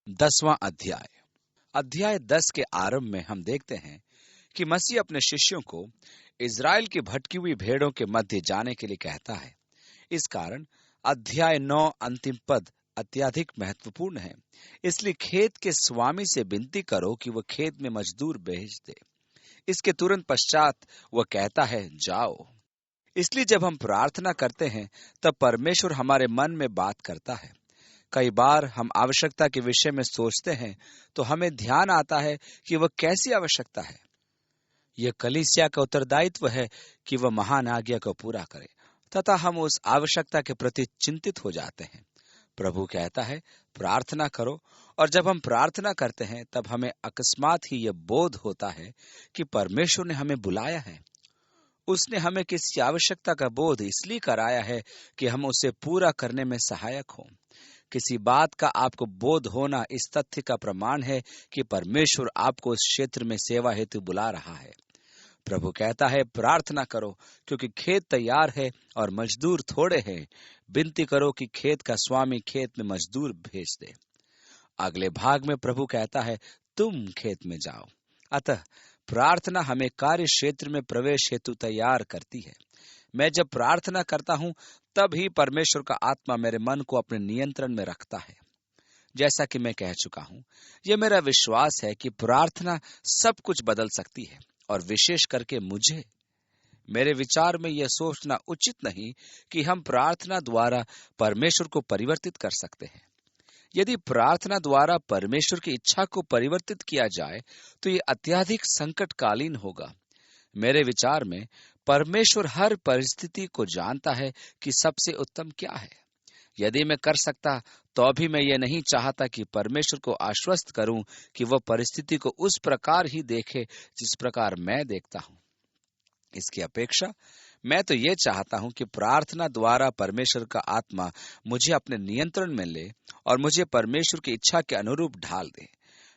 10वां अध्याय। अध्याय 10 के आरंभ में हम देखते हैं कि मसीह अपने शिष्यों को इज़राइल की भटकी हुई भेड़ों के मध्य जाने के लिए कहता है। इस कारण अध्याय 9 अंतिम पद अत्यधिक महत्वपूर्ण है। इसलिए खेत के स्वामी से विनती करो कि वह खेत में मजदूर भेज दे। इसके तुरंत पश्चात वह कहता है, जाओ। इसलिए जब हम प्रार्थना करते हैं तब परमेश्वर हमारे मन में बात करता है। कई बार हम आवश्यकता के विषय में सोचते हैं तो हमें ध्यान आता है कि वह कैसी आवश्यकता है। यह कलीसिया का उत्तरदायित्व है कि वह महान आज्ञा को पूरा करे, तथा हम उस आवश्यकता के प्रति चिंतित हो जाते हैं। प्रभु कहता है, प्रार्थना करो, और जब हम प्रार्थना करते हैं तब हमें अकस्मात ही यह बोध होता है कि परमेश्वर ने हमें बुलाया है। उसने हमें किसी आवश्यकता का बोध इसलिए कराया है कि हम उसे पूरा करने में सहायक हों। किसी बात का आपको बोध होना इस तथ्य का प्रमाण है कि परमेश्वर आपको इस क्षेत्र में सेवा हेतु बुला रहा है। प्रभु कहता है, प्रार्थना करो क्योंकि खेत तैयार है और मजदूर थोड़े हैं। विनती करो कि खेत का स्वामी खेत में मजदूर भेज दे। अगले भाग में प्रभु कहता है, तुम खेत में जाओ। अतः प्रार्थना हमें कार्य क्षेत्र में प्रवेश हेतु तैयार करती है। मैं जब प्रार्थना करता हूं तब ही परमेश्वर का आत्मा मेरे मन को अपने नियंत्रण में रखता है। जैसा कि मैं कह चुका हूं, यह मेरा विश्वास है कि प्रार्थना सब कुछ बदल सकती है, और विशेष करके मुझे। मेरे विचार में यह सोचना उचित नहीं कि हम प्रार्थना द्वारा परमेश्वर को परिवर्तित कर सकते हैं। यदि प्रार्थना द्वारा परमेश्वर की इच्छा को परिवर्तित किया जाए तो यह अत्यधिक संकटकालीन होगा। मेरे विचार में परमेश्वर हर परिस्थिति को जानता है कि सबसे उत्तम क्या है। यदि मैं कर सकता तो भी मैं ये नहीं चाहता कि परमेश्वर को आश्वस्त करूं कि वह परिस्थिति को उस प्रकार ही देखे जिस प्रकार मैं देखता हूं। इसकी अपेक्षा मैं तो ये चाहता हूं कि प्रार्थना द्वारा परमेश्वर का आत्मा मुझे अपने नियंत्रण में ले और मुझे परमेश्वर की इच्छा के अनुरूप ढाल दे।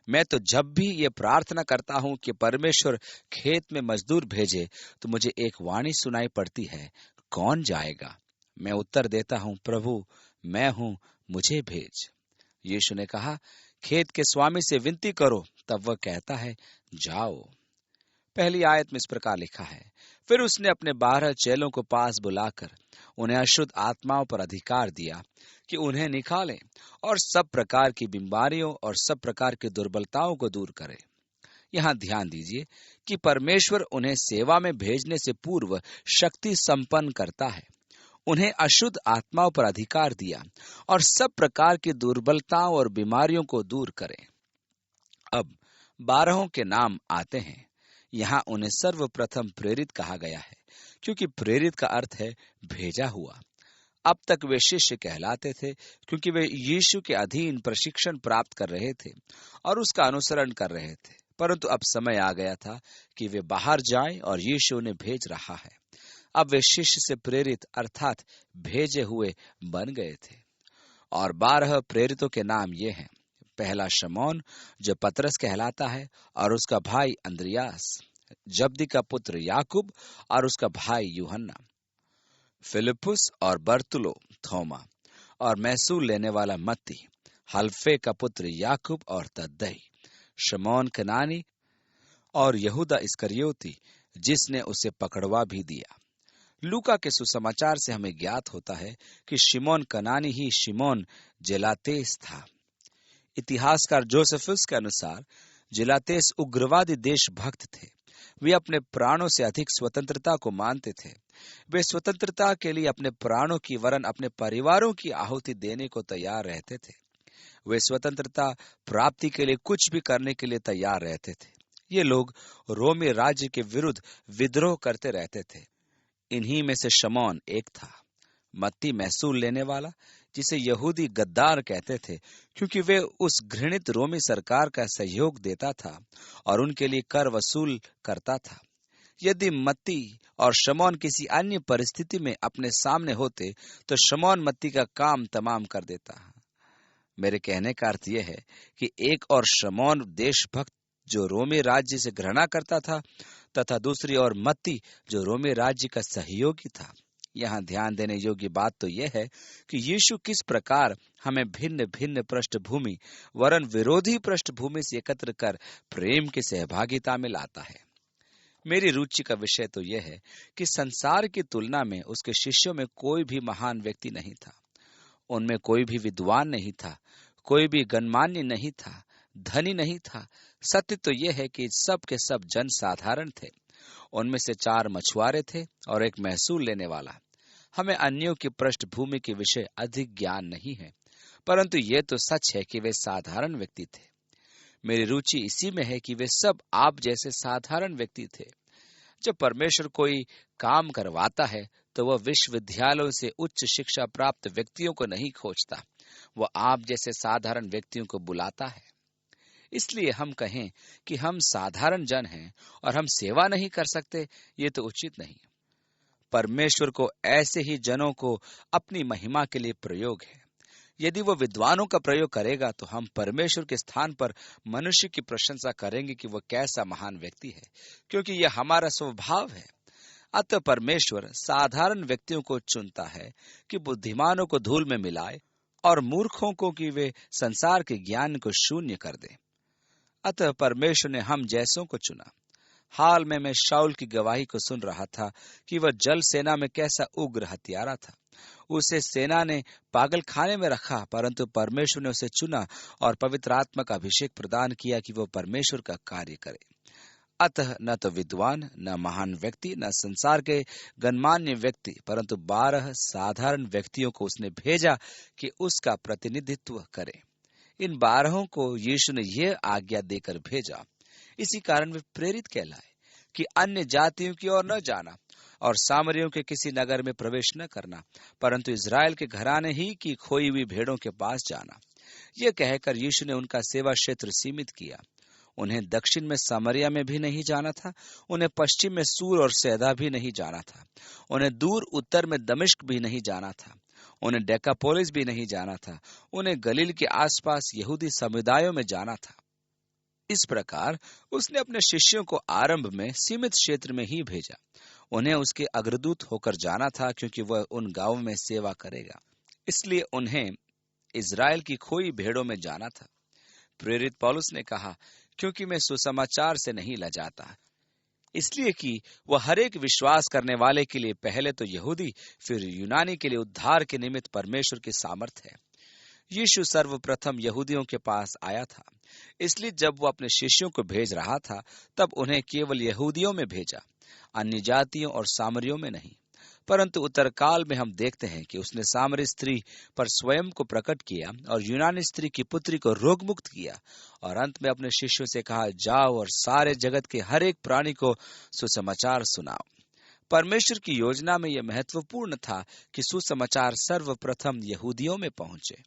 मैं तो जब भी ये प्रार्थना करता हूं कि परमेश्वर खेत में मजदूर भेजे तो मुझे एक वाणी सुनाई पड़ती है, कौन जाएगा? मैं उत्तर देता हूं, प्रभु मैं हूं, मुझे भेज। यीशु ने कहा, खेत के स्वामी से विनती करो, तब वह कहता है, जाओ। पहली आयत में इस प्रकार लिखा है, फिर उसने अपने 12 चेलों को पास बुलाकर उन्हें अशुद्ध आत्माओं पर अधिकार दिया कि उन्हें निकालें और सब प्रकार की बीमारियों और सब प्रकार की दुर्बलताओं को दूर करें। यहाँ ध्यान दीजिए कि परमेश्वर उन्हें सेवा में भेजने से पूर्व शक्ति संपन्न करता है। उन्हें अशुद्ध आत्माओं पर अधिकार दिया और सब प्रकार की दुर्बलताओं और बीमारियों को दूर करें। अब 12 के नाम आते हैं। यहाँ उन्हें सर्वप्रथम प्रेरित कहा गया है, क्योंकि प्रेरित का अर्थ है भेजा हुआ। अब तक वे शिष्य कहलाते थे क्योंकि वे यीशु के अधीन प्रशिक्षण प्राप्त कर रहे थे और उसका अनुसरण कर रहे थे। परंतु अब समय आ गया था कि वे बाहर जाएं और यीशु उन्हें भेज रहा है। अब वे शिष्य से प्रेरित अर्थात भेजे हुए बन गए थे। और 12 प्रेरितों के नाम ये हैं। पहला शमौन जो पतरस कहलाता है और उसका भाई अंद्रियास, जब्दी का पुत्र याकूब और उसका भाई यूहन्ना, फिलिपुस और बर्तुलो, थोमा और मैसूल लेने वाला मत्ती, हल्फे का पुत्र याकूब और तद्दई, शमौन कनानी और यहूदा इस्करियोती जिसने उसे पकड़वा भी दिया। लूका के सुसमाचार से हमें ज्ञात होता है कि शिमोन कनानी ही शिमोन जेलातेस था। इतिहासकार जोसेफस के अनुसार जेलातेस उग्रवादी देशभक्त थे। वे अपने प्राणों से अधिक स्वतंत्रता को मानते थे। वे स्वतंत्रता के लिए अपने प्राणों की वरन अपने परिवारों की आहुति देने को तैयार रहते थे। वे स्वतंत्रता प्राप्ति के लिए कुछ भी करने के लिए तैयार रहते थे। ये लोग रोमी राज्य के विरुद्ध विद्रोह करते रहते थे। इन्हीं में से शमौन एक था। मत्ती मैसूल लेने वाला, जिसे यहूदी गद्दार कहते थे क्योंकि वे उस घृणित रोमी सरकार का सहयोग देता था और उनके लिए कर वसूल करता था। यदि मत्ती और शमौन किसी अन्य परिस्थिति में अपने सामने होते तो शमौन मत्ती का काम तमाम कर देता। मेरे कहने का अर्थ यह है कि एक और शमौन देशभक्त जो रोमी राज्य से घृणा करता था, तथा दूसरी ओर मत्ती जो रोमी राज्य का सहयोगी था। यहाँ ध्यान देने योग्य बात तो यह है कि यीशु किस प्रकार हमें भिन्न भिन्न पृष्ठभूमि वरन विरोधी पृष्ठभूमि से एकत्र कर प्रेम की सहभागिता में लाता है। मेरी रुचि का विषय तो यह है कि संसार की तुलना में उसके शिष्यों में कोई भी महान व्यक्ति नहीं था। उनमें कोई भी विद्वान नहीं था, कोई भी गणमान्य नहीं था, धनी नहीं था। सत्य तो यह है कि सब के सब जन साधारण थे। उनमें से 4 मछुआरे थे और एक महसूल लेने वाला। हमें अन्यों की पृष्ठभूमि के विषय अधिक ज्ञान नहीं है, परंतु यह तो सच है कि वे साधारण व्यक्ति थे। मेरी रुचि इसी में है कि वे सब आप जैसे साधारण व्यक्ति थे। जब परमेश्वर कोई काम करवाता है तो वह विश्वविद्यालयों से उच्च शिक्षा प्राप्त व्यक्तियों को नहीं खोजता, वह आप जैसे साधारण व्यक्तियों को बुलाता है। इसलिए हम कहें कि हम साधारण जन हैं और हम सेवा नहीं कर सकते, ये तो उचित नहीं। परमेश्वर को ऐसे ही जनों को अपनी महिमा के लिए प्रयोग है। यदि वो विद्वानों का प्रयोग करेगा तो हम परमेश्वर के स्थान पर मनुष्य की प्रशंसा करेंगे कि वह कैसा महान व्यक्ति है, क्योंकि यह हमारा स्वभाव है। अतः परमेश्वर साधारण व्यक्तियों को चुनता है कि बुद्धिमानों को धूल में मिलाए और मूर्खों को कि वे संसार के ज्ञान को शून्य कर दे। अतः परमेश्वर ने हम जैसों को चुना। हाल में मैं शाऊल की गवाही को सुन रहा था कि वह जल सेना में कैसा उग्र हत्यारा था। उसे सेना ने पागल खाने में रखा, परंतु परमेश्वर ने उसे चुना और पवित्र आत्मा का अभिषेक प्रदान किया कि वह परमेश्वर का कार्य करे। अतः न तो विद्वान, न महान व्यक्ति, न संसार के गणमान्य व्यक्ति, परंतु 12 साधारण व्यक्तियों को उसने भेजा कि उसका प्रतिनिधित्व करे। इन 12 को यीशु ने यह आज्ञा देकर भेजा। इसी कारण वे प्रेरित कहलाए कि अन्य जातियों की ओर न जाना और सामरियों के किसी नगर में प्रवेश न करना, परंतु इज़राइल के घराने ही की खोई हुई भेड़ों के पास जाना। यह कहकर यीशु ने उनका सेवा क्षेत्र सीमित किया। उन्हें दक्षिण में सामरिया में भी नहीं जाना था, उन्हें पश्चिम में सूर और सैदा भी नहीं जाना था, उन्हें दूर उत्तर में दमिश्क भी नहीं जाना था, उन्हें डेकापोलिस भी नहीं जाना था, उन्हें गलील के आसपास यहूदी समुदायों में जाना था। इस प्रकार उसने अपने शिष्यों को आरंभ में सीमित क्षेत्र में ही भेजा। उन्हें उसके अग्रदूत होकर जाना था, क्योंकि वह उन गांवों में सेवा करेगा। इसलिए उन्हें इज़राइल की खोई भेड़ों में जाना था। प्रेरित पौलुस ने कहा, क्योंकि मैं सुसमाचार से नहीं लजाता, इसलिए कि वह हर एक विश्वास करने वाले के लिए पहले तो यहूदी फिर यूनानी के लिए उद्धार के निमित्त परमेश्वर की सामर्थ है। यीशु सर्वप्रथम यहूदियों के पास आया था, इसलिए जब वो अपने शिष्यों को भेज रहा था तब उन्हें केवल यहूदियों में भेजा, अन्य जातियों और सामरियों में नहीं। परंतु उत्तरकाल में हम देखते हैं कि उसने सामरी स्त्री पर स्वयं को प्रकट किया और यूनानी स्त्री की पुत्री को रोग मुक्त किया, और अंत में अपने शिष्यों से कहा, जाओ और सारे जगत के हर एक प्राणी को सुसमाचार सुनाओ। परमेश्वर की योजना में यह महत्वपूर्ण था कि सुसमाचार सर्वप्रथम यहूदियों में पहुंचे।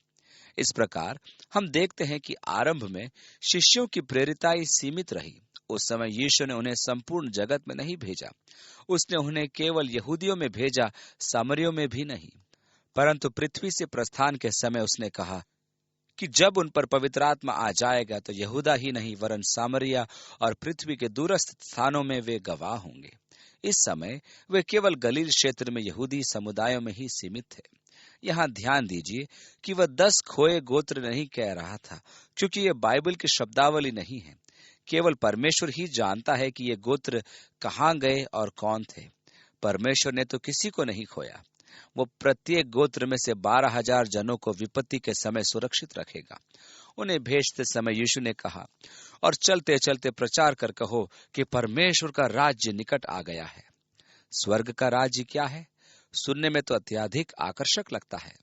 इस प्रकार हम देखते हैं कि आरंभ में शिष्यों की प्रेरिताई सीमित रही। उस समय यीशु ने उन्हें संपूर्ण जगत में नहीं भेजा, उसने उन्हें केवल यहूदियों में भेजा, सामरियों में भी नहीं। परंतु पृथ्वी से प्रस्थान के समय उसने कहा कि जब उन पर पवित्र आत्मा आ जाएगा तो यहूदा ही नहीं वरन सामरिया और पृथ्वी के दूरस्थ स्थानों में वे गवाह होंगे। इस समय वे केवल गलील क्षेत्र में यहूदी समुदायों में ही सीमित थे। यहाँ ध्यान दीजिए कि वह 10 खोए गोत्र नहीं कह रहा था, क्योंकि यह बाइबल की शब्दावली नहीं है। केवल परमेश्वर ही जानता है कि ये गोत्र कहाँ गए और कौन थे। परमेश्वर ने तो किसी को नहीं खोया। वो प्रत्येक गोत्र में से 12,000 जनों को विपत्ति के समय सुरक्षित रखेगा। उन्हें भेजते समय यीशु ने कहा, और चलते चलते प्रचार कर कहो कि परमेश्वर का राज्य निकट आ गया है। स्वर्ग का राज्य क्या है? सुनने में तो अत्यधिक आकर्षक लगता है।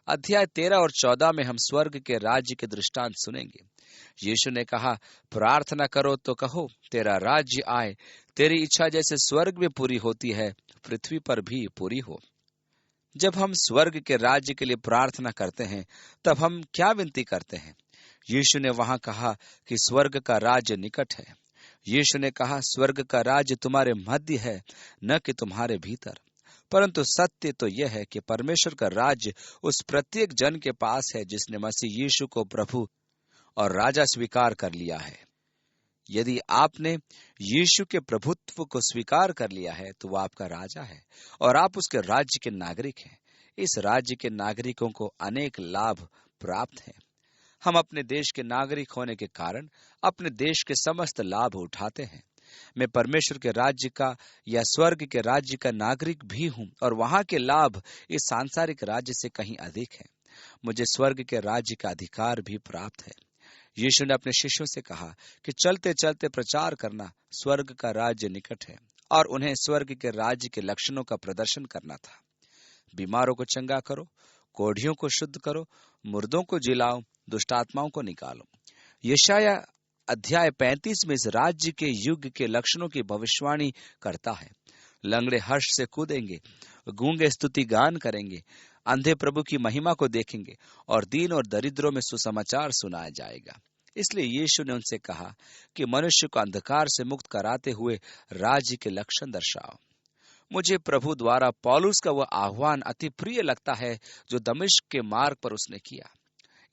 अध्याय 13 और 14 में हम स्वर्ग के राज्य के दृष्टांत सुनेंगे। यीशु ने कहा, प्रार्थना करो तो कहो, तेरा राज्य आए, तेरी इच्छा जैसे स्वर्ग में पूरी होती है पृथ्वी पर भी पूरी हो। जब हम स्वर्ग के राज्य के लिए प्रार्थना करते हैं तब हम क्या विनती करते हैं? यीशु ने वहां कहा कि स्वर्ग का राज्य निकट है। यीशु ने कहा, स्वर्ग का राज्य तुम्हारे मध्य है, न कि तुम्हारे भीतर। परंतु सत्य तो यह है कि परमेश्वर का राज्य उस प्रत्येक जन के पास है जिसने मसीह यीशु को प्रभु और राजा स्वीकार कर लिया है। यदि आपने यीशु के प्रभुत्व को स्वीकार कर लिया है तो वह आपका राजा है और आप उसके राज्य के नागरिक हैं। इस राज्य के नागरिकों को अनेक लाभ प्राप्त हैं। हम अपने देश के नागरिक होने के कारण अपने देश के समस्त लाभ उठाते हैं। मैं परमेश्वर के राज्य का या स्वर्ग के राज्य का नागरिक भी हूँ और वहाँ के लाभ इस सांसारिक राज्य से कहीं अधिक है। मुझे स्वर्ग के राज्य का अधिकार भी प्राप्त है। यीशु ने अपने शिष्यों से कहा कि चलते चलते प्रचार करना, स्वर्ग का राज्य निकट है, और उन्हें स्वर्ग के राज्य के लक्षणों का प्रदर्शन करना था। बीमारों को चंगा करो, कोढ़ियों को शुद्ध करो, मुर्दों को जिलाओ, दुष्ट आत्माओं को निकालो। यशाया अध्याय 35 में इस राज्य के युग के लक्षणों की भविष्यवाणी करता है। लंगड़े हर्ष से कूदेंगे, गूंगे स्तुति गान करेंगे, अंधे प्रभु की महिमा को देखेंगे और दीन और दरिद्रों में सुसमाचार सुनाया जाएगा। इसलिए यीशु ने उनसे कहा कि मनुष्य को अंधकार से मुक्त कराते हुए राज्य के लक्षण दर्शाओ। मुझे प्रभु द्वारा पौलुस का वह आह्वान अति प्रिय लगता है जो दमिश्क के मार्ग पर उसने किया।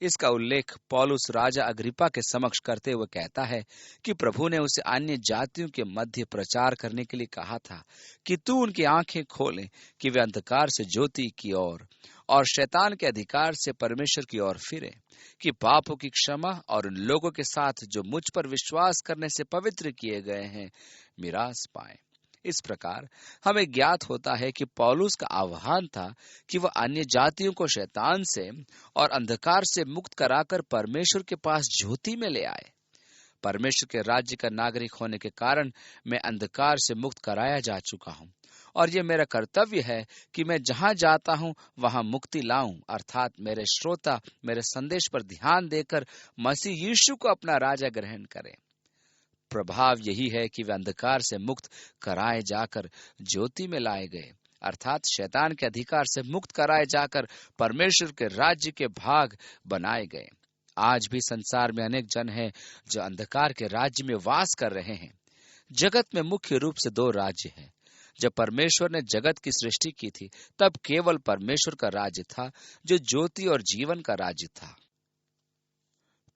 इसका उल्लेख पौलुस राजा अग्रिपा के समक्ष करते हुए कहता है कि प्रभु ने उसे अन्य जातियों के मध्य प्रचार करने के लिए कहा था कि तू उनकी आंखें खोले कि वे अंधकार से ज्योति की ओर और शैतान के अधिकार से परमेश्वर की ओर फिरे, कि पापों की क्षमा और उन लोगों के साथ जो मुझ पर विश्वास करने से पवित्र किए गए हैं मिरास पाए। इस प्रकार हमें ज्ञात होता है कि पौलुस का आह्वान था कि वह अन्य जातियों को शैतान से और अंधकार से मुक्त कराकर परमेश्वर के पास ज्योति में ले आए। परमेश्वर के राज्य का नागरिक होने के कारण मैं अंधकार से मुक्त कराया जा चुका हूँ और ये मेरा कर्तव्य है कि मैं जहाँ जाता हूँ वहाँ मुक्ति लाऊं, अर्थात मेरे श्रोता मेरे संदेश पर ध्यान देकर मसीह यीशु को अपना राजा ग्रहण करें। प्रभाव यही है कि वे अंधकार से मुक्त कराए जाकर ज्योति में लाए गए, अर्थात शैतान के अधिकार से मुक्त कराए जाकर परमेश्वर के राज्य के भाग बनाए गए। आज भी संसार में अनेक जन हैं जो अंधकार के राज्य में वास कर रहे हैं। जगत में मुख्य रूप से 2 राज्य हैं। जब परमेश्वर ने जगत की सृष्टि की थी तब केवल परमेश्वर का राज्य था जो ज्योति और जीवन का राज्य था।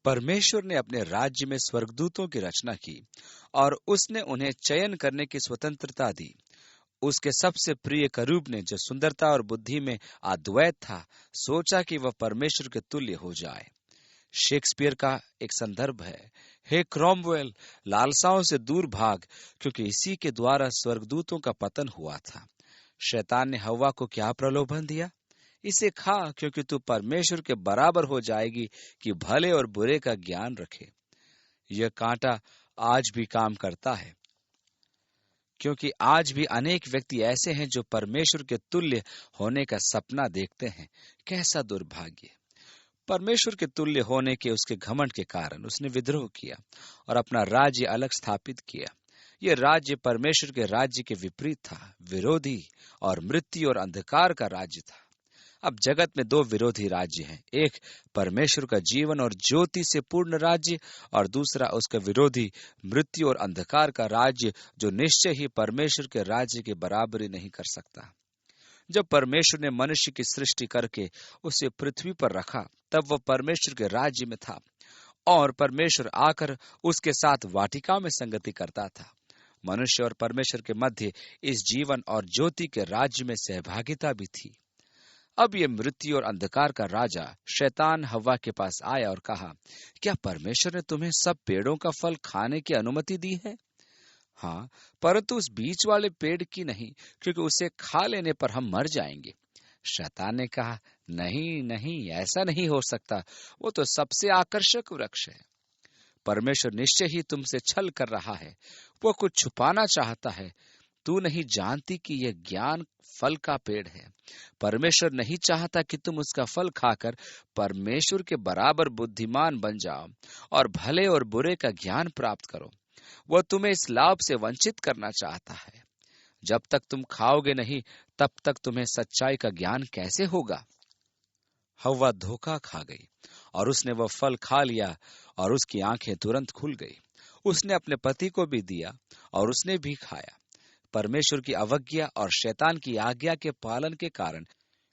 परमेश्वर ने अपने राज्य में स्वर्गदूतों की रचना की और उसने उन्हें चयन करने की स्वतंत्रता दी। उसके सबसे प्रिय करूब ने, जो सुंदरता और बुद्धि में अद्वैत था, सोचा कि वह परमेश्वर के तुल्य हो जाए। शेक्सपियर का एक संदर्भ है, हे क्रॉमवेल, लालसाओं से दूर भाग, क्योंकि इसी के द्वारा स्वर्गदूतों का पतन हुआ था। शैतान ने हव्वा को क्या प्रलोभन दिया? इसे खा, क्योंकि तू परमेश्वर के बराबर हो जाएगी कि भले और बुरे का ज्ञान रखे। यह कांटा आज भी काम करता है, क्योंकि आज भी अनेक व्यक्ति ऐसे हैं जो परमेश्वर के तुल्य होने का सपना देखते हैं। कैसा दुर्भाग्य! परमेश्वर के तुल्य होने के उसके घमंड के कारण उसने विद्रोह किया और अपना राज्य अलग स्थापित किया। यह राज्य परमेश्वर के राज्य के विपरीत था, विरोधी और मृत्यु और अंधकार का राज्य था। अब जगत में 2 विरोधी राज्य हैं, एक परमेश्वर का जीवन और ज्योति से पूर्ण राज्य और दूसरा उसका विरोधी मृत्यु और अंधकार का राज्य, जो निश्चय ही परमेश्वर के राज्य की बराबरी नहीं कर सकता। जब परमेश्वर ने मनुष्य की सृष्टि करके उसे पृथ्वी पर रखा तब वह परमेश्वर के राज्य में था और परमेश्वर आकर उसके साथ वाटिका में संगति करता था। मनुष्य और परमेश्वर के मध्य इस जीवन और ज्योति के राज्य में सहभागिता भी थी। अब ये मृत्यु और अंधकार का राजा शैतान हव्वा के पास आया और कहा, क्या परमेश्वर ने तुम्हें सब पेड़ों का फल खाने की अनुमति दी है? हाँ, परंतु उस बीच वाले पेड़ की नहीं, क्योंकि उसे खा लेने पर हम मर जाएंगे। शैतान ने कहा, नहीं नहीं, ऐसा नहीं हो सकता, वो तो सबसे आकर्षक वृक्ष है। परमेश्वर निश्चय ही तुमसे छल कर रहा है, वो कुछ छुपाना चाहता है। तू नहीं जानती कि यह ज्ञान फल का पेड़ है। परमेश्वर नहीं चाहता कि तुम उसका फल खाकर परमेश्वर के बराबर बुद्धिमान बन जाओ और भले और बुरे का ज्ञान प्राप्त करो। वह तुम्हें इस लाभ से वंचित करना चाहता है। जब तक तुम खाओगे नहीं तब तक तुम्हें सच्चाई का ज्ञान कैसे होगा? हव्वा धोखा खा गई और उसने वह फल खा लिया और उसकी आंखें तुरंत खुल गई। उसने अपने पति को भी दिया और उसने भी खाया। परमेश्वर की अवज्ञा और शैतान की आज्ञा के पालन के कारण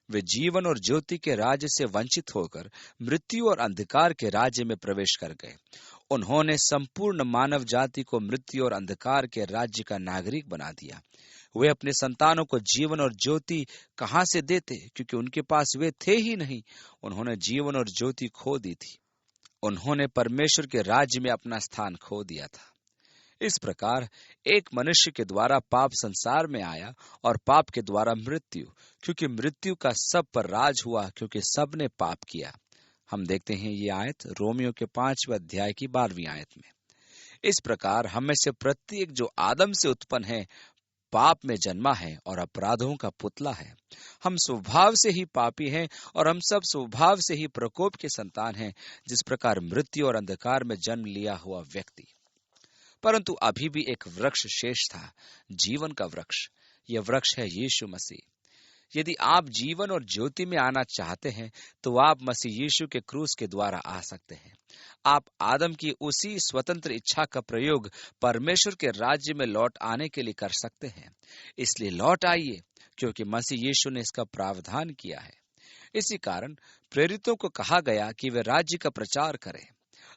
वे जीवन और ज्योति के राज्य से वंचित होकर मृत्यु और अंधकार के राज्य में प्रवेश कर गए। उन्होंने संपूर्ण मानव जाति को मृत्यु और अंधकार के राज्य का नागरिक बना दिया। वे अपने संतानों को जीवन और ज्योति कहां से देते, क्योंकि उनके पास वे थे ही नहीं। उन्होंने जीवन और ज्योति खो दी थी। उन्होंने परमेश्वर के राज्य में अपना स्थान खो दिया था। इस प्रकार एक मनुष्य के द्वारा पाप संसार में आया और पाप के द्वारा मृत्यु, क्योंकि मृत्यु का सब पर राज हुआ, क्योंकि सब ने पाप किया। हम देखते हैं ये आयत रोमियो के 5वें अध्याय की 12वीं आयत में। इस प्रकार हम में से प्रत्येक जो आदम से उत्पन्न है पाप में जन्मा है और अपराधों का पुतला है। हम स्वभाव से ही पापी हैं और हम सब स्वभाव से ही प्रकोप के संतान हैं, जिस प्रकार मृत्यु और अंधकार में जन्म लिया हुआ व्यक्ति। परंतु अभी भी एक वृक्ष शेष था, जीवन का वृक्ष। यह वृक्ष है यीशु मसीह। यदि आप जीवन और ज्योति में आना चाहते हैं तो आप मसीह यीशु के क्रूस के द्वारा आ सकते हैं। आप आदम की उसी स्वतंत्र इच्छा का प्रयोग परमेश्वर के राज्य में लौट आने के लिए कर सकते हैं। इसलिए लौट आइए, क्योंकि मसीह यीशु ने इसका प्रावधान किया है। इसी कारण प्रेरितों को कहा गया कि वे राज्य का प्रचार करें।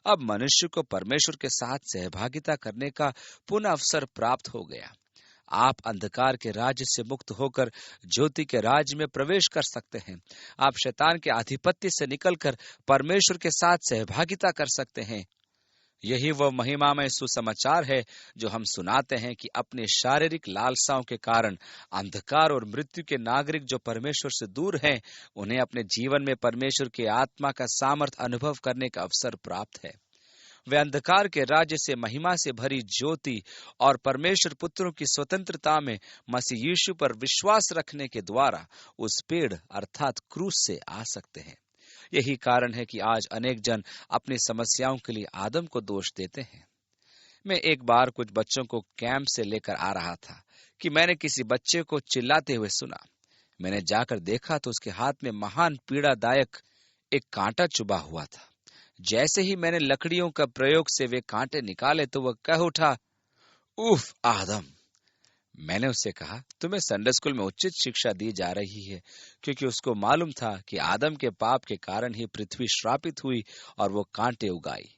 अब मनुष्य को परमेश्वर के साथ सहभागिता करने का पुनः अवसर प्राप्त हो गया। आप अंधकार के राज्य से मुक्त होकर ज्योति के राज्य में प्रवेश कर सकते हैं। आप शैतान के आधिपत्य से निकलकर परमेश्वर के साथ सहभागिता कर सकते हैं। यही वह महिमामय सुसमाचार है जो हम सुनाते हैं कि अपने शारीरिक लालसाओं के कारण अंधकार और मृत्यु के नागरिक जो परमेश्वर से दूर हैं, उन्हें अपने जीवन में परमेश्वर के आत्मा का सामर्थ्य अनुभव करने का अवसर प्राप्त है। वे अंधकार के राज्य से महिमा से भरी ज्योति और परमेश्वर पुत्रों की स्वतंत्रता में मसीह यीशु पर विश्वास रखने के द्वारा उस पेड़ अर्थात क्रूस से आ सकते हैं। यही कारण है कि आज अनेक जन अपनी समस्याओं के लिए आदम को दोष देते हैं। मैं एक बार कुछ बच्चों को कैंप से लेकर आ रहा था कि मैंने किसी बच्चे को चिल्लाते हुए सुना। मैंने जाकर देखा तो उसके हाथ में महान पीड़ादायक एक कांटा चुभा हुआ था। जैसे ही मैंने लकड़ियों का प्रयोग से वे कांटे निकाले तो वह कह उठा, उफ आदम। मैंने उससे कहा, तुम्हें संडे स्कूल में उचित शिक्षा दी जा रही है, क्योंकि उसको मालूम था कि आदम के पाप के कारण ही पृथ्वी श्रापित हुई और वो कांटे उगाई।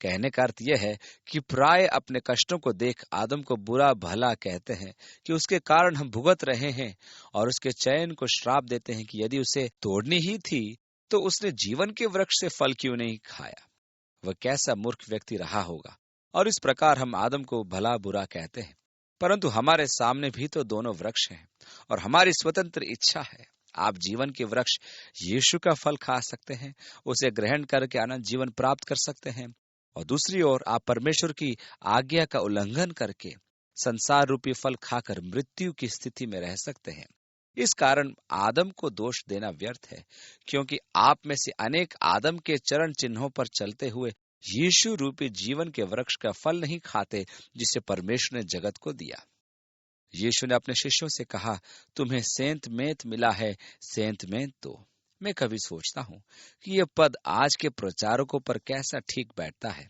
कहने का अर्थ यह है कि प्राय अपने कष्टों को देख आदम को बुरा भला कहते हैं कि उसके कारण हम भुगत रहे हैं, और उसके चयन को श्राप देते हैं कि यदि उसे तोड़नी ही थी तो उसने जीवन के वृक्ष से फल क्यों नहीं खाया। वह कैसा मूर्ख व्यक्ति रहा होगा। और इस प्रकार हम आदम को भला बुरा कहते हैं, परंतु हमारे सामने भी तो दोनों वृक्ष हैं और हमारी स्वतंत्र इच्छा है। आप जीवन के वृक्ष यीशु का फल खा सकते हैं, उसे ग्रहण करके अनंत जीवन प्राप्त कर सकते हैं, और दूसरी ओर आप परमेश्वर की आज्ञा का उल्लंघन करके संसार रूपी फल खाकर मृत्यु की स्थिति में रह सकते हैं। इस कारण आदम को दोष देना व्यर्थ है, क्योंकि आप में से अनेक आदम के चरण चिन्हों पर चलते हुए यीशु रूपी जीवन के वृक्ष का फल नहीं खाते, जिसे परमेश्वर ने जगत को दिया। यीशु ने अपने शिष्यों से कहा, तुम्हें सेंत मेंत मिला है, सेंत मेंत दो। मैं कभी सोचता हूँ कि यह पद आज के प्रचारकों पर कैसा ठीक बैठता है।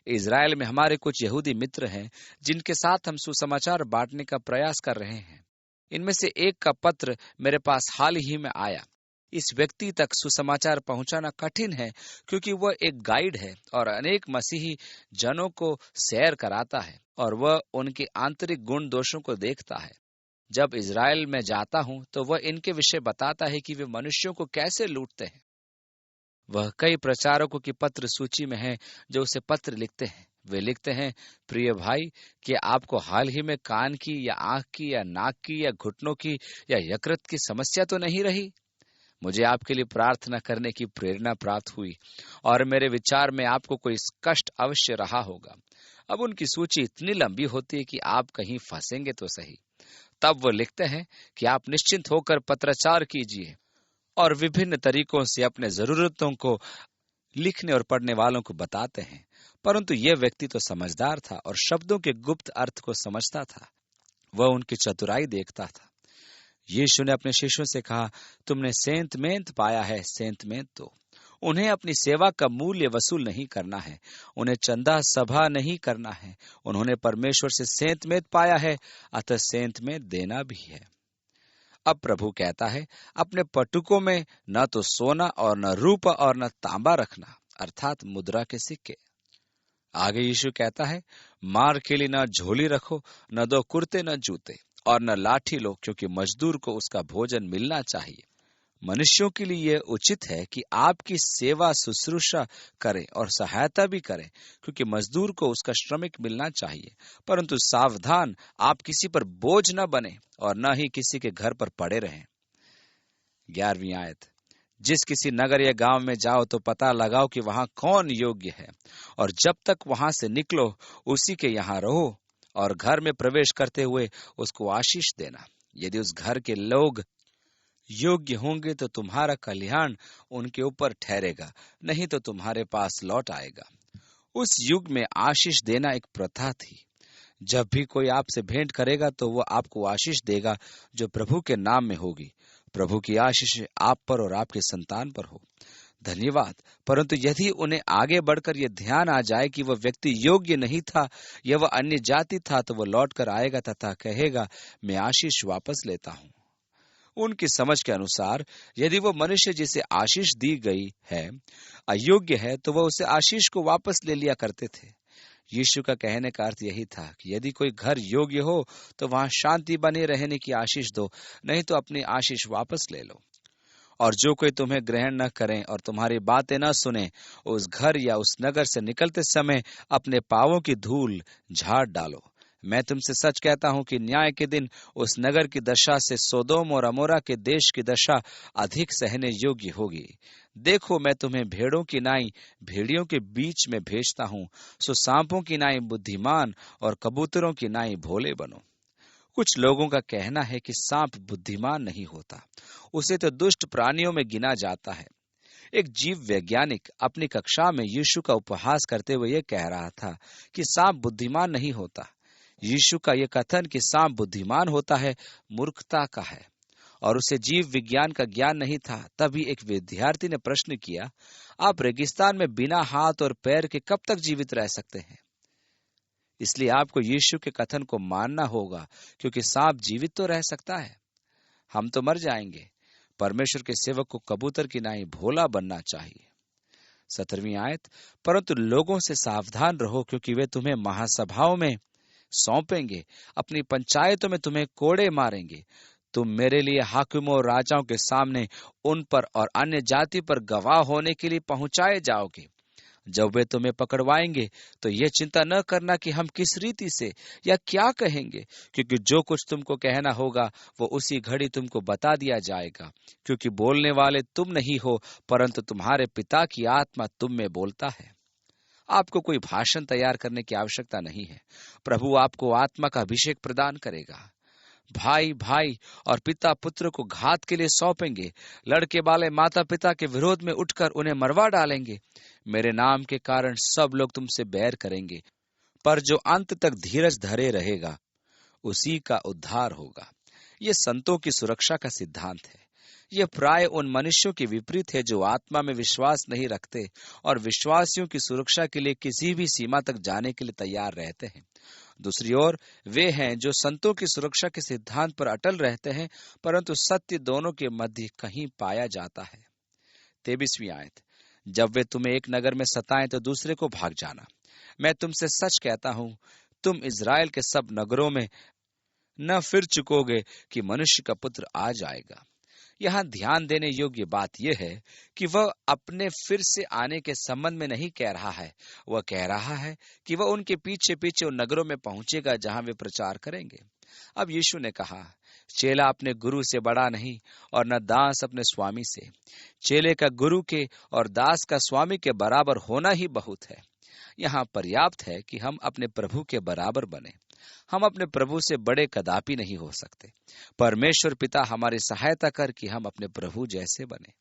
इज़राइल में हमारे कुछ यहूदी मित्र हैं जिनके साथ हम सुसमाचार बांटने का प्रयास कर रहे हैं। इनमें से एक का पत्र मेरे पास हाल ही में आया। इस व्यक्ति तक सुसमाचार पहुंचाना कठिन है, क्योंकि वह एक गाइड है और अनेक मसीही जनों को सैर कराता है और वह उनके आंतरिक गुण दोषों को देखता है। जब इज़राइल में जाता हूं तो वह इनके विषय बताता है कि वे मनुष्यों को कैसे लूटते हैं। वह कई प्रचारकों की पत्र सूची में है जो उसे पत्र लिखते हैं। वे लिखते हैं, प्रिय भाई, कि आपको हाल ही में कान की या आंख की या नाक की या घुटनों की या यकृत की समस्या तो नहीं रही। मुझे आपके लिए प्रार्थना करने की प्रेरणा प्राप्त हुई और मेरे विचार में आपको कोई कष्ट अवश्य रहा होगा। अब उनकी सूची इतनी लंबी होती है कि आप कहीं फंसेंगे तो सही। तब वो लिखते हैं कि आप निश्चिंत होकर पत्राचार कीजिए और विभिन्न तरीकों से अपने जरूरतों को लिखने और पढ़ने वालों को बताते हैं। परंतु यह व्यक्ति तो समझदार था और शब्दों के गुप्त अर्थ को समझता था। वह उनकी चतुराई देखता था। यीशु ने अपने शिष्यों से कहा, तुमने सेंत मेंत पाया है, सेंत मेंत दो। उन्हें अपनी सेवा का मूल्य वसूल नहीं करना है, उन्हें चंदा सभा नहीं करना है। उन्होंने परमेश्वर से सेंत मेंत पाया है, अतः सेंत मेंत देना भी है। अब प्रभु कहता है, अपने पटुकों में न तो सोना और न रूप और न तांबा रखना, अर्थात मुद्रा के सिक्के। आगे यीशु कहता है, मार के लिए न झोली रखो, न दो कुर्ते न जूते, और न लाठी लो, क्योंकि मजदूर को उसका भोजन मिलना चाहिए। मनुष्यों के लिए यह उचित है कि आपकी सेवा शुश्रूषा करें और सहायता भी करें, क्योंकि मजदूर को उसका श्रमिक मिलना चाहिए। परंतु सावधान, आप किसी पर बोझ न बने और न ही किसी के घर पर पड़े रहें। 11वीं आयत, जिस किसी नगर या गांव में जाओ तो पता लगाओ कि वहां कौन योग्य है, और जब तक वहां से निकलो उसी के यहाँ रहो, और घर में प्रवेश करते हुए उसको आशीष देना। यदि उस घर के लोग योग्य होंगे तो तुम्हारा कल्याण उनके ऊपर ठहरेगा, नहीं तो तुम्हारे पास लौट आएगा। उस युग में आशीष देना एक प्रथा थी। जब भी कोई आपसे भेंट करेगा तो वो आपको आशीष देगा जो प्रभु के नाम में होगी। प्रभु की आशीष आप पर और आपके संतान पर हो। धन्यवाद। परंतु यदि उन्हें आगे बढ़कर यह ध्यान आ जाए कि वह व्यक्ति योग्य नहीं था या वह अन्य जाति था, तो वह लौट कर आएगा तथा कहेगा, मैं आशीष वापस लेता हूँ। उनकी समझ के अनुसार यदि वो मनुष्य जिसे आशीष दी गई है अयोग्य है, तो वह उसे आशीष को वापस ले लिया करते थे। यीशु का कहने का अर्थ यही था कि यदि कोई घर योग्य हो तो वहां शांति बने रहने की आशीष दो, नहीं तो अपनी आशीष वापस ले लो। और जो कोई तुम्हें ग्रहण न करे और तुम्हारी बातें न सुने, उस घर या उस नगर से निकलते समय अपने पांवों की धूल झाड़ डालो। मैं तुमसे सच कहता हूं कि न्याय के दिन उस नगर की दशा से सोदोम और अमोरा के देश की दशा अधिक सहने योग्य होगी। देखो, मैं तुम्हें भेड़ों की नाई भेड़ियों के बीच में भेजता हूं, सो सांपों की नाई बुद्धिमान और कबूतरों की नाई भोले बनो। कुछ लोगों का कहना है कि सांप बुद्धिमान नहीं होता, उसे तो दुष्ट प्राणियों में गिना जाता है। एक जीव वैज्ञानिक अपनी कक्षा में यीशु का उपहास करते हुए यह कह रहा था कि सांप बुद्धिमान नहीं होता। यीशु का यह कथन कि सांप बुद्धिमान होता है मूर्खता का है, और उसे जीव विज्ञान का ज्ञान नहीं था। तभी एक विद्यार्थी ने प्रश्न किया, आप रेगिस्तान में बिना हाथ और पैर के कब तक जीवित रह सकते हैं? इसलिए आपको यीशु के कथन को मानना होगा, क्योंकि सांप जीवित तो रह सकता है, हम तो मर जाएंगे। परमेश्वर के सेवक को कबूतर की नाई भोला बनना चाहिए। 17वीं आयत, परंतु लोगों से सावधान रहो, क्योंकि वे तुम्हें महासभाओं में सौंपेंगे, अपनी पंचायतों में तुम्हें कोड़े मारेंगे। तुम मेरे लिए हाकिमों और राजाओं के सामने उन पर और अन्य जाति पर गवाह होने के लिए पहुंचाए जाओगे। जब वे तुम्हें पकड़वाएंगे तो यह चिंता न करना कि हम किस रीति से या क्या कहेंगे, क्योंकि जो कुछ तुमको कहना होगा वो उसी घड़ी तुमको बता दिया जाएगा। क्योंकि बोलने वाले तुम नहीं हो, परंतु तुम्हारे पिता की आत्मा तुम में बोलता है। आपको कोई भाषण तैयार करने की आवश्यकता नहीं है। प्रभु आपको आत्मा का अभिषेक प्रदान करेगा। भाई भाई और पिता पुत्र को घात के लिए सौंपेंगे। लड़के वाले माता पिता के विरोध में उठकर उन्हें मरवा डालेंगे। मेरे नाम के कारण सब लोग तुमसे बैर करेंगे, पर जो अंत तक धीरज धरे रहेगा उसी का उद्धार होगा। ये संतों की सुरक्षा का सिद्धांत है। यह प्राय उन मनुष्यों के विपरीत है जो आत्मा में विश्वास नहीं रखते और विश्वासियों की सुरक्षा के लिए किसी भी सीमा तक जाने के लिए तैयार रहते हैं। दूसरी ओर वे हैं जो संतों की सुरक्षा के सिद्धांत पर अटल रहते हैं, परंतु सत्य दोनों के मध्य कहीं पाया जाता है। 23वीं आयत, जब वे तुम्हें एक नगर में सताएं तो दूसरे को भाग जाना। मैं तुमसे सच कहता हूं, तुम इजराइल के सब नगरों में न फिर चुकोगे कि मनुष्य का पुत्र आ जाएगा। यहाँ ध्यान देने योग्य बात यह है कि वह अपने फिर से आने के संबंध में नहीं कह रहा है। वह कह रहा है कि वह उनके पीछे पीछे उन नगरों में पहुंचेगा जहां वे प्रचार करेंगे। अब यीशु ने कहा, चेला अपने गुरु से बड़ा नहीं और न दास अपने स्वामी से। चेले का गुरु के और दास का स्वामी के बराबर होना ही बहुत है। यहाँ पर्याप्त है कि हम अपने प्रभु के बराबर बने। हम अपने प्रभु से बड़े कदापि नहीं हो सकते। परमेश्वर पिता हमारी सहायता कर कि हम अपने प्रभु जैसे बने।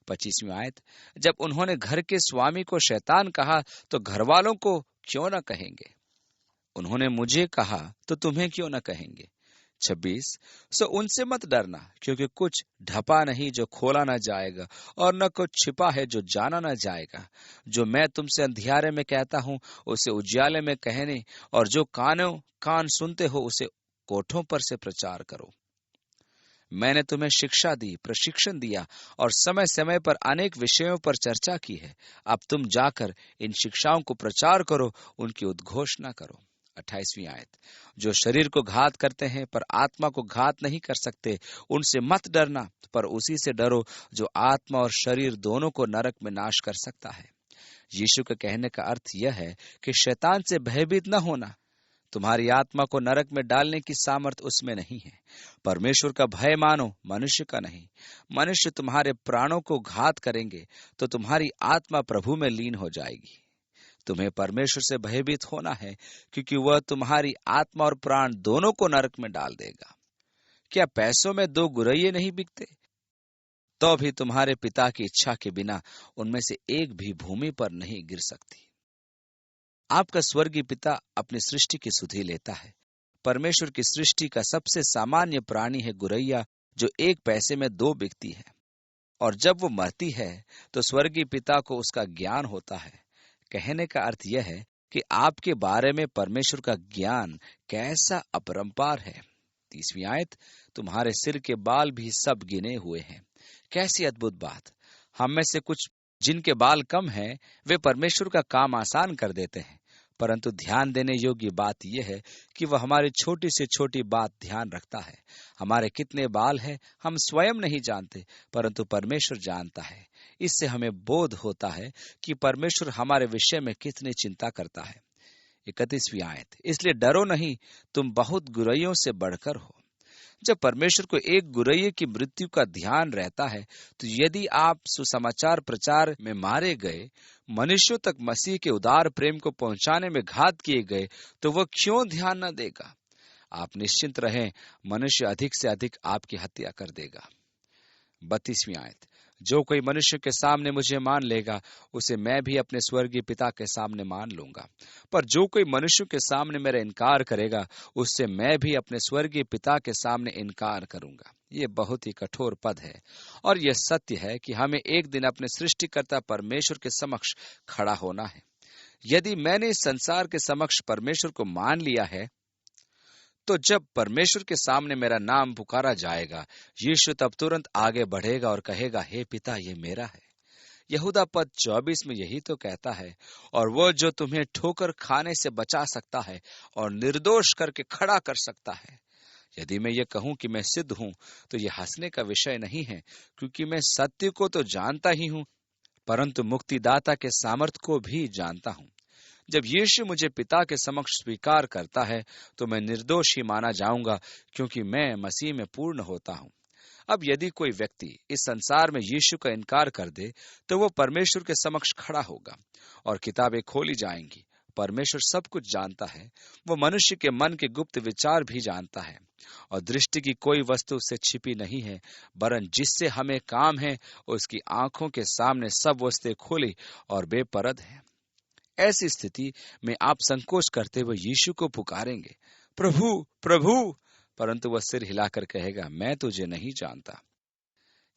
25वीं आयत, जब उन्होंने घर के स्वामी को शैतान कहा तो घर वालों को क्यों न कहेंगे? उन्होंने मुझे कहा तो तुम्हें क्यों न कहेंगे? 26, सो उनसे मत डरना, क्योंकि कुछ ढपा नहीं जो खोला न जाएगा, और न कुछ छिपा है जो जाना न जाएगा। जो मैं तुमसे अंधियारे में कहता हूं उसे उजियाले में कहने, और जो कान सुनते हो उसे कोठों पर से प्रचार करो। मैंने तुम्हें शिक्षा दी, प्रशिक्षण दिया और समय समय पर अनेक विषयों पर चर्चा की है। अब तुम जाकर इन शिक्षाओं को प्रचार करो, उनकी उद्घोषणा करो। 28वीं आयत, जो शरीर को घात करते हैं पर आत्मा को घात नहीं कर सकते, उनसे मत डरना, पर उसी से डरो जो आत्मा और शरीर दोनों को नरक में नाश कर सकता है। यीशु के कहने का अर्थ यह है कि शैतान से भयभीत न होना। तुम्हारी आत्मा को नरक में डालने की सामर्थ उसमें नहीं है। परमेश्वर का भय मानो, मनुष्य का नहीं। मनुष्य तुम्हारे प्राणों को घात करेंगे तो तुम्हारी आत्मा प्रभु में लीन हो जाएगी। तुम्हें परमेश्वर से भयभीत होना है, क्योंकि वह तुम्हारी आत्मा और प्राण दोनों को नरक में डाल देगा। क्या पैसों में दो गुरैये नहीं बिकते? तो भी तुम्हारे पिता की इच्छा के बिना उनमें से एक भी भूमि पर नहीं गिर सकती। आपका स्वर्गीय पिता अपनी सृष्टि की सुधि लेता है। परमेश्वर की सृष्टि का सबसे सामान्य प्राणी है गुरैया, जो 1 पैसे में 2 बिकती है। और जब वो मरती है तो स्वर्गीय पिता को उसका ज्ञान होता है। कहने का अर्थ यह है कि आपके बारे में परमेश्वर का ज्ञान कैसा अपरंपार है। 30वीं आयत, तुम्हारे सिर के बाल भी सब गिने हुए हैं। कैसी अद्भुत बात! हम में से कुछ जिनके बाल कम हैं, वे परमेश्वर का काम आसान कर देते हैं। परंतु ध्यान देने योग्य बात यह है कि वह हमारी छोटी से छोटी बात ध्यान रखता है। हमारे कितने बाल हैं हम स्वयं नहीं जानते, परंतु परमेश्वर जानता है। इससे हमें बोध होता है कि परमेश्वर हमारे विषय में कितनी चिंता करता है। 31वीं आयत, इसलिए डरो नहीं, तुम बहुत गुरैयों से बढ़कर हो। जब परमेश्वर को एक गुरैये की मृत्यु का ध्यान रहता है, तो यदि आप सुसमाचार प्रचार में मारे गए, मनुष्यों तक मसीह के उदार प्रेम को पहुंचाने में घात किए गए, तो वह क्यों ध्यान न देगा? आप निश्चिंत रहें, मनुष्य अधिक से अधिक आपकी हत्या कर देगा। 32वीं आयत, जो कोई मनुष्य के सामने मुझे मान लेगा, उसे मैं भी अपने स्वर्गीय पिता के सामने मान लूंगा। पर जो कोई मनुष्य के सामने मेरा इनकार करेगा, उससे मैं भी अपने स्वर्गीय पिता के सामने इनकार करूंगा। ये बहुत ही कठोर पद है, और यह सत्य है कि हमें एक दिन अपने सृष्टिकर्ता परमेश्वर के समक्ष खड़ा होना है। यदि मैंने इस संसार के समक्ष परमेश्वर को मान लिया है, तो जब परमेश्वर के सामने मेरा नाम पुकारा जाएगा, यीशु तब तुरंत आगे बढ़ेगा और कहेगा, हे पिता, ये मेरा है। यहूदा पद 24 में यही तो कहता है, और वो जो तुम्हें ठोकर खाने से बचा सकता है और निर्दोष करके खड़ा कर सकता है। यदि मैं ये कहूं कि मैं सिद्ध हूं, तो ये हंसने का विषय नहीं है, क्योंकि मैं सत्य को तो जानता ही हूं, परंतु मुक्तिदाता के सामर्थ को भी जानता हूं। जब यीशु मुझे पिता के समक्ष स्वीकार करता है, तो मैं निर्दोष ही माना जाऊंगा, क्योंकि मैं मसीह में पूर्ण होता हूं। अब यदि कोई व्यक्ति इस संसार में यीशु का इनकार कर दे, तो वो परमेश्वर के समक्ष खड़ा होगा और किताबें खोली जाएंगी। परमेश्वर सब कुछ जानता है। वो मनुष्य के मन के गुप्त विचार भी जानता है, और दृष्टि की कोई वस्तु उससे छिपी नहीं है, वरन जिससे हमें काम है, उसकी आंखों के सामने सब वस्तुएं खुली और बेपरद है। ऐसी स्थिति में आप संकोच करते हुए यीशु को पुकारेंगे, प्रभु प्रभु, परंतु वह सिर हिलाकर कहेगा, मैं तुझे नहीं जानता।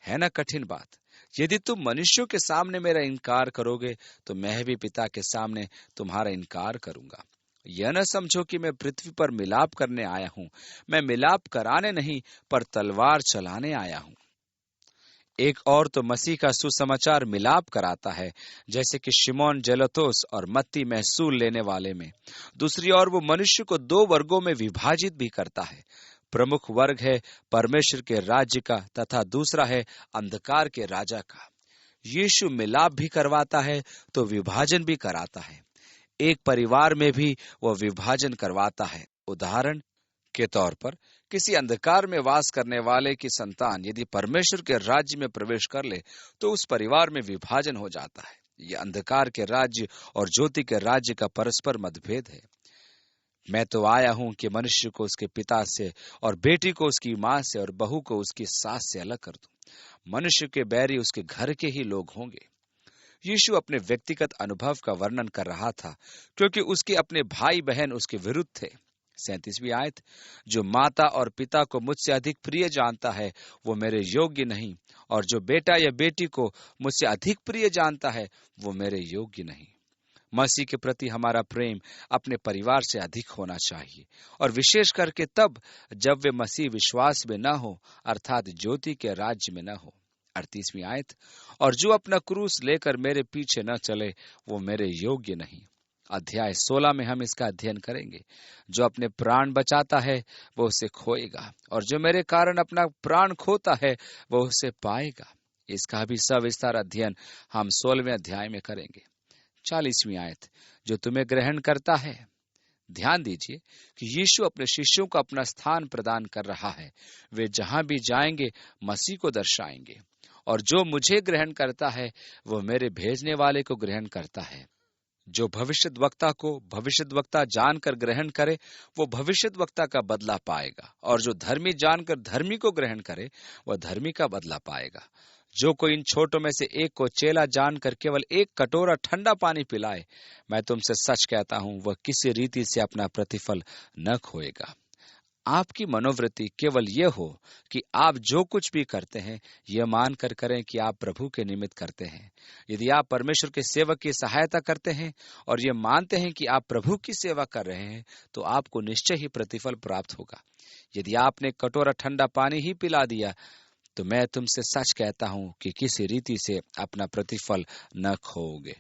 है ना कठिन बात? यदि तुम मनुष्यों के सामने मेरा इनकार करोगे, तो मैं भी पिता के सामने तुम्हारा इनकार करूंगा। यह न समझो कि मैं पृथ्वी पर मिलाप करने आया हूं। मैं मिलाप कराने नहीं, पर तलवार चलाने आया हूं। एक और तो मसीह का सुसमाचार मिलाप कराता है, जैसे कि शिमोन जेलोतोस और मत्ती महसूल लेने वाले में। दूसरी ओर वो मनुष्य को 2 वर्गों में विभाजित भी करता है। प्रमुख वर्ग है परमेश्वर के राज्य का, तथा दूसरा है अंधकार के राजा का। यीशु मिलाप भी करवाता है तो विभाजन भी कराता है। एक परिवार में भी वह विभाजन करवाता है। उदाहरण के तौर पर, किसी अंधकार में वास करने वाले की संतान यदि परमेश्वर के राज्य में प्रवेश कर ले, तो उस परिवार में विभाजन हो जाता है। यह अंधकार के राज्य और ज्योति के राज्य का परस्पर मतभेद है। मैं तो आया हूं कि मनुष्य को उसके पिता से, और बेटी को उसकी मां से, और बहू को उसकी सास से अलग कर दूं। मनुष्य के बैरी उसके घर के ही लोग होंगे। यीशु अपने व्यक्तिगत अनुभव का वर्णन कर रहा था, क्योंकि उसके अपने भाई बहन उसके विरुद्ध थे। 37वीं आयत, जो माता और पिता को मुझसे अधिक प्रिय जानता है, वो मेरे योग्य नहीं, और जो बेटा या बेटी को मुझसे अधिक प्रिय जानता है, वो मेरे योग्य नहीं। मसीह के प्रति हमारा प्रेम अपने परिवार से अधिक होना चाहिए, और विशेष करके तब जब वे मसीह विश्वास में न हो, अर्थात ज्योति के राज्य में न हो। 38वीं आयत, और जो अपना क्रूस लेकर मेरे पीछे न चले वो मेरे योग्य नहीं। अध्याय 16 में हम इसका अध्ययन करेंगे। जो अपने प्राण बचाता है वो उसे खोएगा, और जो मेरे कारण अपना प्राण खोता है वो उसे पाएगा। इसका भी सविस्तार अध्ययन हम 16वें अध्याय में करेंगे। 40वीं आयत, जो तुम्हें ग्रहण करता है। ध्यान दीजिए कि यीशु अपने शिष्यों को अपना स्थान प्रदान कर रहा है। वे जहां भी जाएंगे मसीह को दर्शाएंगे। और जो मुझे ग्रहण करता है वो मेरे भेजने वाले को ग्रहण करता है। जो भविष्यद्वक्ता को भविष्यद्वक्ता जानकर ग्रहण करे वो भविष्यद्वक्ता का बदला पाएगा, और जो धर्मी जानकर धर्मी को ग्रहण करे वह धर्मी का बदला पाएगा। जो कोई इन छोटों में से एक को चेला जानकर केवल एक कटोरा ठंडा पानी पिलाए, मैं तुमसे सच कहता हूं वह किसी रीति से अपना प्रतिफल न खोएगा। आपकी मनोवृत्ति केवल यह हो कि आप जो कुछ भी करते हैं यह मानकर करें कि आप प्रभु के निमित्त करते हैं। यदि आप परमेश्वर के सेवक की सहायता करते हैं और यह मानते हैं कि आप प्रभु की सेवा कर रहे हैं, तो आपको निश्चय ही प्रतिफल प्राप्त होगा। यदि आपने कटोरा ठंडा पानी ही पिला दिया तो मैं तुमसे सच कहता हूं कि किसी रीति से अपना प्रतिफल न खोओगे।